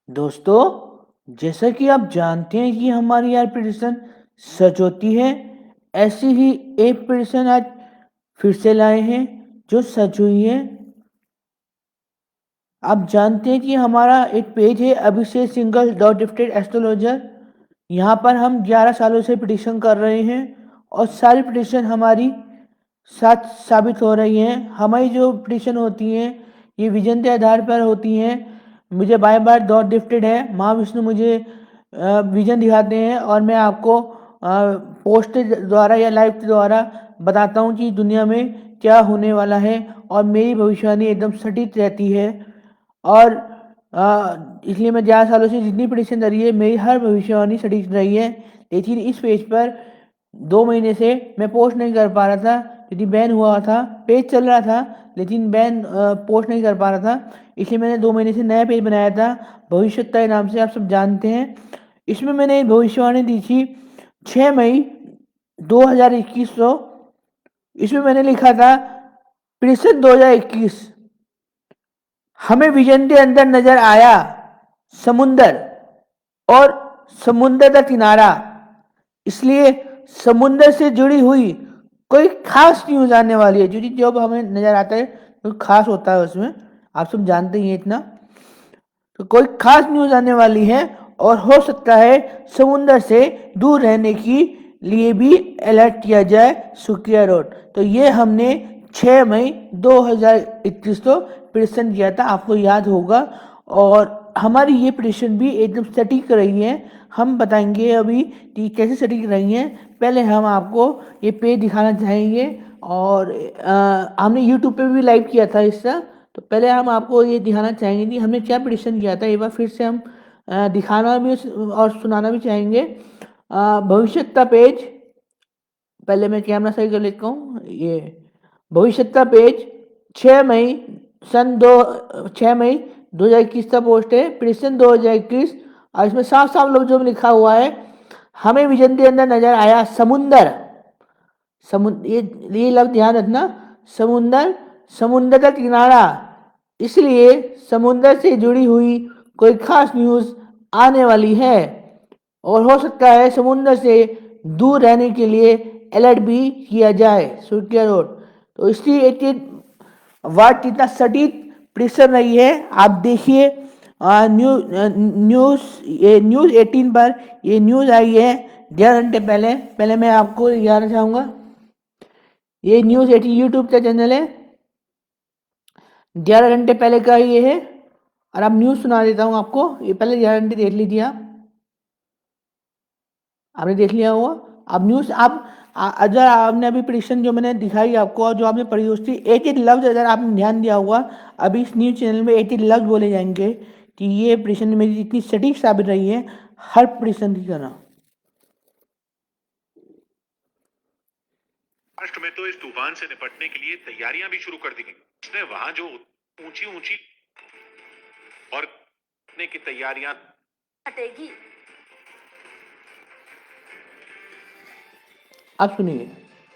दोस्तों, जैसा कि आप जानते हैं कि हमारी यार प्रिडिक्शन सच होती है, ऐसी ही एक प्रिडिक्शन आज फिर से लाए हैं जो सच हुई है। आप जानते हैं कि हमारा एक पेज है अभिषेक सिंगल डॉट गिफ्टेड एस्ट्रोलॉजर। यहाँ पर हम 11 सालों से प्रिडिक्शन कर रहे हैं और सारी प्रिडिक्शन हमारी सच साबित हो रही हैं। हमारी जो प्रिडिक्शन होती हैं ये विजन के आधार पर होती हैं। मुझे बाय बार डॉट गिफ्टेड है, महाविष्णु मुझे विजन दिखाते हैं और मैं आपको पोस्ट द्वारा या लाइव के द्वारा बताता हूँ कि दुनिया में क्या होने वाला है और मेरी भविष्यवाणी एकदम सटीक रहती है। और इसलिए मैं 11 सालों से जितनी प्रिडिक्शन रही है मेरी हर भविष्यवाणी सटीक रही है। लेकिन इस पेज पर 2 महीने से मैं पोस्ट नहीं कर पा रहा था क्योंकि बैन हुआ था। पेज चल रहा था लेकिन बैन पोस्ट नहीं कर पा रहा था, इसलिए मैंने 2 महीने से नया पेज बनाया था भविष्यता के नाम से, आप सब जानते हैं। इसमें मैंने एक भविष्यवाणी दी थी 6 मई 2021 को। इसमें मैंने लिखा था प्रिडिक्शन 2021, हमें विजन के अंदर नजर आया समुंदर और समुंदर का किनारा, इसलिए समुंदर से जुड़ी हुई कोई खास न्यूज आने वाली है। जो जब हमें नजर आता है तो खास होता है उसमें, आप सब जानते ही हैं इतना। तो कोई खास न्यूज आने वाली है और हो सकता है समुंदर से दूर रहने की लिए भी अलर्ट किया जाए सुकिया रोड। तो ये हमने 6 मई 2021 को प्रेजेंट किया था, आपको याद होगा। और हमारी ये प्रेडिक्शन भी एकदम सटीक रही है। हम बताएंगे अभी कि कैसे सटीक रही है। पहले हम आपको ये पेज दिखाना चाहेंगे और हमने यूट्यूब पे भी लाइव किया था इसका। तो पहले हम आपको ये दिखाना चाहेंगे कि हमने क्या प्रेडिक्शन किया था, एक बार फिर से हम दिखाना भी और सुनाना भी चाहेंगे। भविष्य का पेज, पहले मैं कैमरा सही कर लेता हूँ। ये भविष्य का पेज 6 मई 2021 का पोस्ट है, प्रेडिक्शन 2021। और इसमें साफ साफ लफ्जों में लिखा हुआ है, हमें विजन के अंदर नजर आया समुंदर। ये लफ्ज ध्यान रखना, समुंदर, समुंदर का किनारा, इसलिए समुंदर से जुड़ी हुई कोई खास न्यूज आने वाली है और हो सकता है समुंदर से दूर रहने के लिए अलर्ट भी किया जाए सुरकिया रोड। तो इसकी एक वार्ड कितना सटीक प्रेशर रही है आप देखिए। न्यूज़ 18 पर ये न्यूज़ आई है 11 घंटे पहले। पहले मैं आपको बताना चाहूँगा, ये न्यूज़ 18 यूट्यूब का चैनल है, 11 घंटे पहले का ये है। और अब न्यूज़ सुना देता हूँ आपको, ये पहले 11 घंटे देख लीजिए आप, आपने देख लिया होगा। अब न्यूज़ आप अगर आपने अभी प्रेडिक्शन जो मैंने दिखाई आपको और जो आपने पढ़ी उसकी एक एक लफ्ज़ अगर आपने ध्यान दिया होगा, अभी इस न्यूज़ चैनल में एक एक लफ्ज़ बोले जाएंगे कि ये प्रेडिक्शन मेरी इतनी सटीक साबित रही है हर प्रेडिक्शन की तरह। महाराष्ट्र में तो इस तूफान से निपटने के लिए तैयारियां भी शुरू कर दी गई। उसने वहां जो ऊंची ऊंची और की तैयारियां हटेगी। अब सुनिए,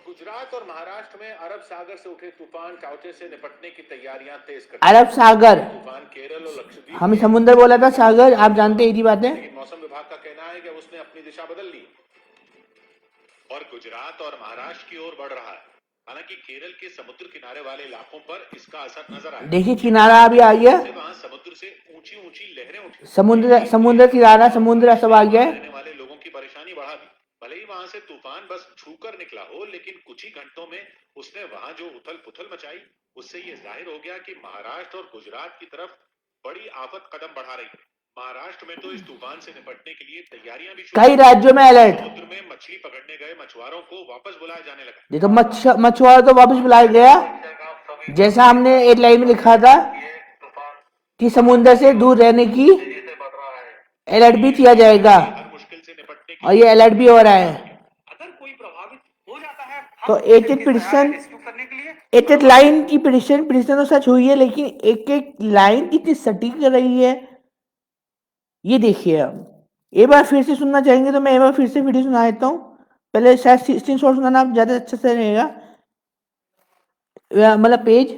गुजरात और महाराष्ट्र में अरब सागर से उठे तूफान काउटे से निपटने की तैयारियां तेज कर अरब सागर, तूफान केरल और लक्षद्वीप हमें समुद्र बोला था, सागर आप जानते हैं, यही बात है। लेकिन मौसम विभाग का कहना है कि उसने अपनी दिशा बदल ली और गुजरात और महाराष्ट्र की ओर बढ़ रहा है। हालांकि केरल के समुद्र किनारे वाले इलाकों पर इसका असर नजर आया। देखिए किनारा अभी आ गया, वहां समुद्र से ऊंची ऊंची लहरें उठी, समुद्र किनारा, समुद्र सब आ गया है। रहने वाले लोगों की परेशानी बढ़ा दी। भले ही वहां से तूफान बस छूकर निकला हो, लेकिन कुछ ही घंटों में उसने वहां जो उथल पुथल मचाई, उससे ये जाहिर हो गया कि महाराष्ट्र और गुजरात की तरफ बड़ी आफत कदम बढ़ा रही है। महाराष्ट्र में तो इस तूफान से निपटने के लिए तैयारियां भी कई राज्यों में अलर्ट। समुद्र में मछली पकड़ने गए मछुआरों को वापस बुलाया जाने लगा। देखो मछुआरा तो वापस बुलाया गया, जैसा हमने एक लाइन में लिखा था कि समुद्र से दूर रहने की अलर्ट भी किया जाएगा मुश्किल से निपटने और ये अलर्ट भी हो रहा है। अगर कोई प्रभावित हो जाता है तो एक एक प्रिडिक्शन, एक एक लाइन की प्रिडिक्शन तो सच हुई है, लेकिन एक एक लाइन कितनी सटीक रही है ये देखिए। अब एक बार फिर से सुनना चाहेंगे तो मैं एक बार फिर से वीडियो सुना देता हूँ। पहले शायद 16 शॉट सुनाना आप ज़्यादा अच्छे से रहेगा, मतलब पेज।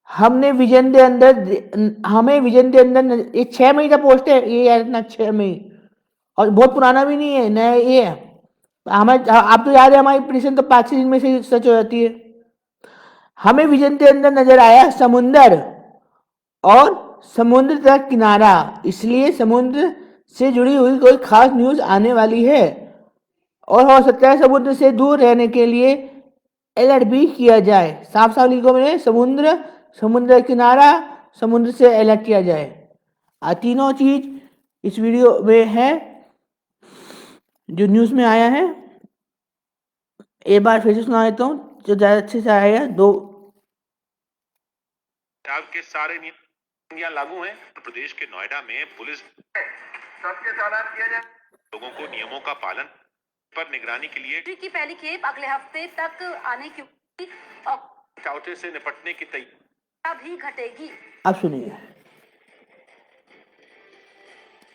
हमने विजन के अंदर हमें विजन के अंदर ये 6 मई का पोस्ट है ये यार ना 6 मई और बहुत पुराना भी नहीं है नया ये है हमें आप तो याद है हमारी प्रिडिक्शन तो 5 दिन में से सच हो जाती है हमें विजन के अंदर नजर आया समुंदर और समुद्र का किनारा इसलिए समुद्र से जुड़ी हुई कोई खास न्यूज आने वाली है और हो सकता है समुद्र से दूर रहने के लिए अलर्ट भी किया जाए साफ साफ लिखो में समुद्र किनारा समुद्र से अलर्ट किया जाए तीनों चीज इस वीडियो में है जो न्यूज में आया है एक बार फिर से सुना देता हूँ जो ज्यादा अच्छे से आएगा दो के सारे नियम लागू हैं प्रदेश के नोएडा में पुलिस सबके चालान किया जाए लोगों को नियमों का पालन पर निगरानी के लिए की पहली खेप अगले हफ्ते तक आने की टाउटे से निपटने की तैयारी भी घटेगी अब सुनिए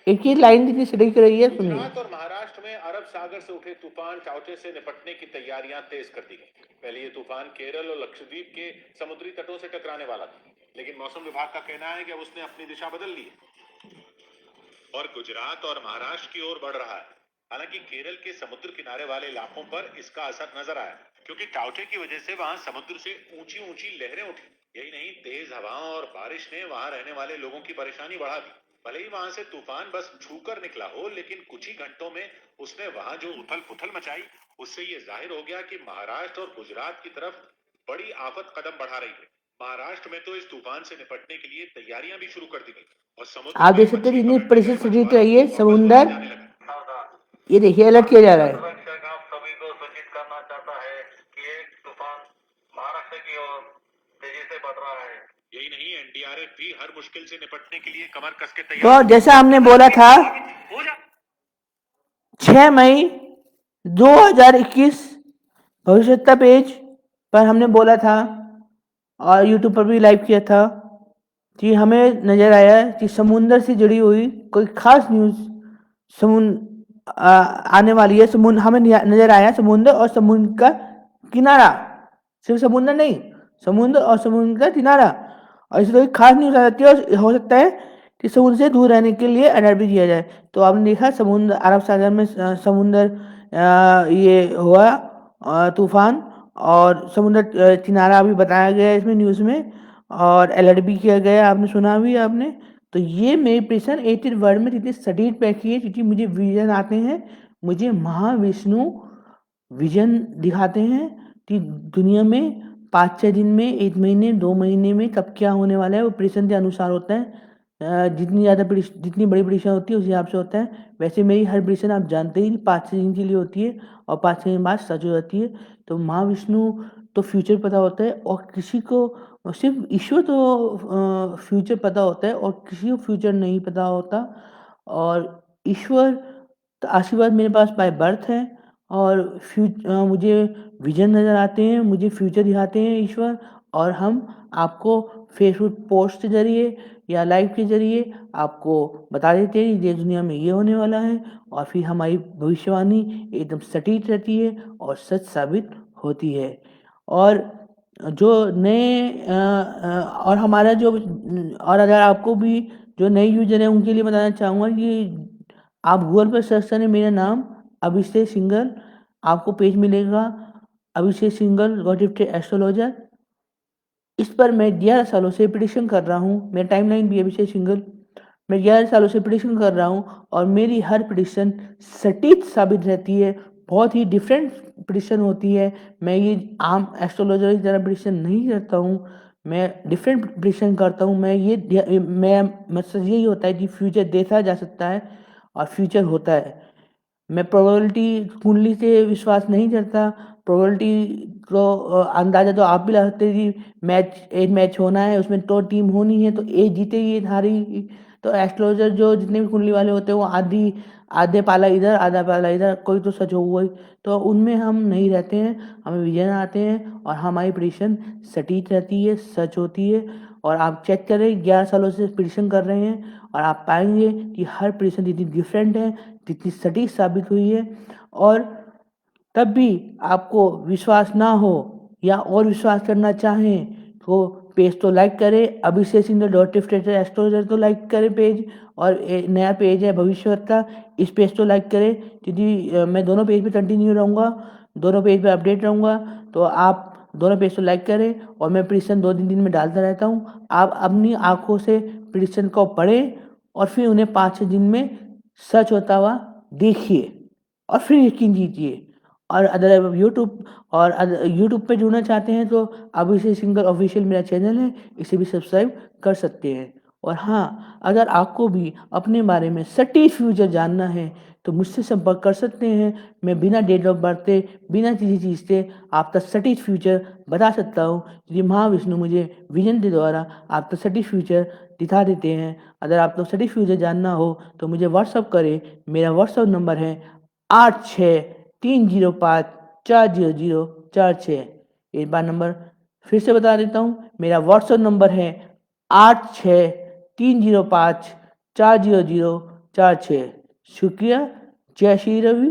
एक ही लाइन कितनी सटीक रही है सुनिए गुजरात और महाराष्ट्र में अरब सागर से उठे तूफान टाउटे से निपटने की तैयारियां तेज कर दी गई पहले ये तूफान केरल और लक्षद्वीप के समुद्री तटों से टकराने वाला था लेकिन मौसम विभाग का कहना है कि अब उसने अपनी दिशा बदल ली है और गुजरात और महाराष्ट्र की ओर बढ़ रहा है हालांकि केरल के समुद्र किनारे वाले इलाकों पर इसका असर नजर आया क्योंकि टाउटे की वजह से वहां समुद्र से ऊंची ऊंची लहरें उठी यही नहीं तेज हवाओं और बारिश ने वहां रहने वाले लोगों की परेशानी बढ़ा दी भले ही वहां से तूफान बस छूकर निकला हो लेकिन कुछ ही घंटों में उसने वहां जो उथल पुथल मचाई उससे ये जाहिर हो गया कि महाराष्ट्र और गुजरात की तरफ बड़ी आफत कदम बढ़ा रही है महाराष्ट्र में तो इस तूफान से निपटने के लिए तैयारियां भी शुरू कर दी गई और समुद्र आप देख सकते हैं जितनी परिस्थिति रही है समुंदर ये देखिए अलर्ट किया जा रहा है सभी को सूचित करना चाहता है कि एक तूफान महाराष्ट्र की ओर तेजी से बढ़ रहा है यही नहीं एनडीआरएफ भी हर मुश्किल से निपटने के लिए कमर कस के तैयार तो जैसा हमने बोला था 6 मई 2021 भविष्यता पेज पर हमने बोला था और यूट्यूब पर भी लाइव किया था कि हमें नजर आया कि समुंदर से जुड़ी हुई कोई खास न्यूज आने वाली है समुद्र हमें नजर आया समुद्र और समुद्र का किनारा सिर्फ समुद्र नहीं समुद्र और समुद्र का किनारा और इसलिए खास न्यूज आ जाती है और हो सकता है कि समुद्र से दूर रहने के लिए अलर्ट भी किया जाए तो आपने देखा समुद्र अरब सागर में समुद्र ये हुआ तूफान और समुद्र किनारा अभी बताया गया है इसमें न्यूज़ में और अलर्ट भी किया गया आपने सुना भी आपने तो ये मेरी प्रेशन 80 वर्ड में जितनी सटीक पैकी है क्योंकि मुझे विजन आते हैं मुझे महाविष्णु विजन दिखाते हैं कि दुनिया में 5-6 दिन में 1 महीने 2 महीने में कब क्या होने वाला है वो प्रेशन के अनुसार होता है जितनी बड़ी प्रेडिक्शन होती है उस हिसाब से होता है वैसे मेरी हर प्रेडिक्शन आप जानते ही 5-6 दिन के लिए होती है और 5-6 दिन बाद सच हो जाती है तो महाविष्णु तो फ्यूचर पता होता है और किसी को सिर्फ ईश्वर तो फ्यूचर पता होता है और किसी को फ्यूचर नहीं पता होता और ईश्वर का आशीर्वाद मेरे पास बाय बर्थ है और मुझे विजन नज़र आते हैं मुझे फ्यूचर दिखाते हैं ईश्वर और हम आपको फेसबुक पोस्ट के जरिए या लाइव के जरिए आपको बता देते हैं ये दुनिया में ये होने वाला है और फिर हमारी भविष्यवाणी एकदम सटीक रहती है और सच साबित होती है और जो नए और हमारा जो और अगर आपको भी जो नए यूजर हैं उनके लिए बताना चाहूँगा कि आप गूगल पर सर्च करें मेरा नाम अभिषेक सिंगल आपको पेज मिलेगा अभिषेक सिंगल गॉड गिफ्टेड एस्ट्रोलॉजर इस पर मैं 11 सालों से प्रेडिक्शन कर रहा हूँ मेरा टाइमलाइन भी अभिषेक सिंगल मैं 11 सालों से प्रेडिक्शन कर रहा हूँ और मेरी हर प्रेडिक्शन सटीक साबित रहती है बहुत ही डिफरेंट प्रेडिक्शन होती है मैं ये आम एस्ट्रोलॉजर की तरह प्रेडिक्शन नहीं करता हूँ मैं डिफरेंट प्रेडिक्शन करता हूँ मैं मतलब यही होता है कि फ्यूचर देखा जा सकता है और फ्यूचर होता है मैं प्रोबेबिलिटी कुंडली से विश्वास नहीं करता प्रोबेबिलिटी को अंदाज़ा तो आप भी लगा सकते हैं कि एक मैच होना है उसमें तो टीम होनी है तो ए जीतेगी हारेगी तो एस्ट्रोलॉजर जो जितने भी कुंडली वाले होते हैं वो आधे पाला इधर आधा पाला इधर कोई तो सच होगा ही तो उनमें हम नहीं रहते हैं हमें विजन आते हैं और हमारी प्रेडिक्शन सटीक रहती है सच होती है और आप चेक करें 11 सालों से प्रेडिक्शन कर रहे हैं और आप पाएंगे कि हर प्रेडिक्शन जितनी डिफरेंट है जितनी सटीक साबित हुई है और तब भी आपको विश्वास ना हो या और विश्वास करना चाहें तो पेज तो लाइक करें, अभिषेक सिंगल डॉट लिफ्टेड एस्ट्रोलॉजर तो लाइक करें पेज, और नया पेज है भविष्यवक्ता, इस पेज तो लाइक करें, क्योंकि मैं दोनों पेज पे कंटिन्यू रहूँगा, दोनों पेज पे अपडेट रहूँगा। तो आप दोनों पेज तो लाइक करें, और मैं प्रेडिक्शन 2-3 दिन में डालता रहता हूँ। आप अपनी आंखों से प्रेडिक्शन को पढ़ें और फिर उन्हें 5-6 दिन में सच होता हुआ देखिए और फिर यकीन कीजिए। और अगर यूट्यूब पे जुड़ना चाहते हैं तो अभिषेक सिंगल ऑफिशियल मेरा चैनल है, इसे भी सब्सक्राइब कर सकते हैं। और हाँ, अगर आपको भी अपने बारे में सटीक फ्यूचर जानना है तो मुझसे संपर्क कर सकते हैं। मैं बिना डेट ऑफ बर्थ से, बिना किसी चीज़ से आप तक सटीक फ्यूचर बता सकता हूँ, क्योंकि महाविष्णु मुझे विजन के द्वारा आप तक सटीक फ्यूचर दिखा देते हैं। अगर आपको सटीक फ्यूचर जानना हो तो मुझे व्हाट्सअप करें। मेरा व्हाट्सअप नंबर है 8630540046। एक बार नंबर फिर से बता देता हूँ, मेरा व्हाट्सअप नंबर है 8630540046। शुक्रिया। जय श्री रवि,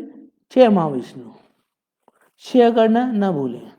जय महाविष्णु। शेयर करना ना भूलें।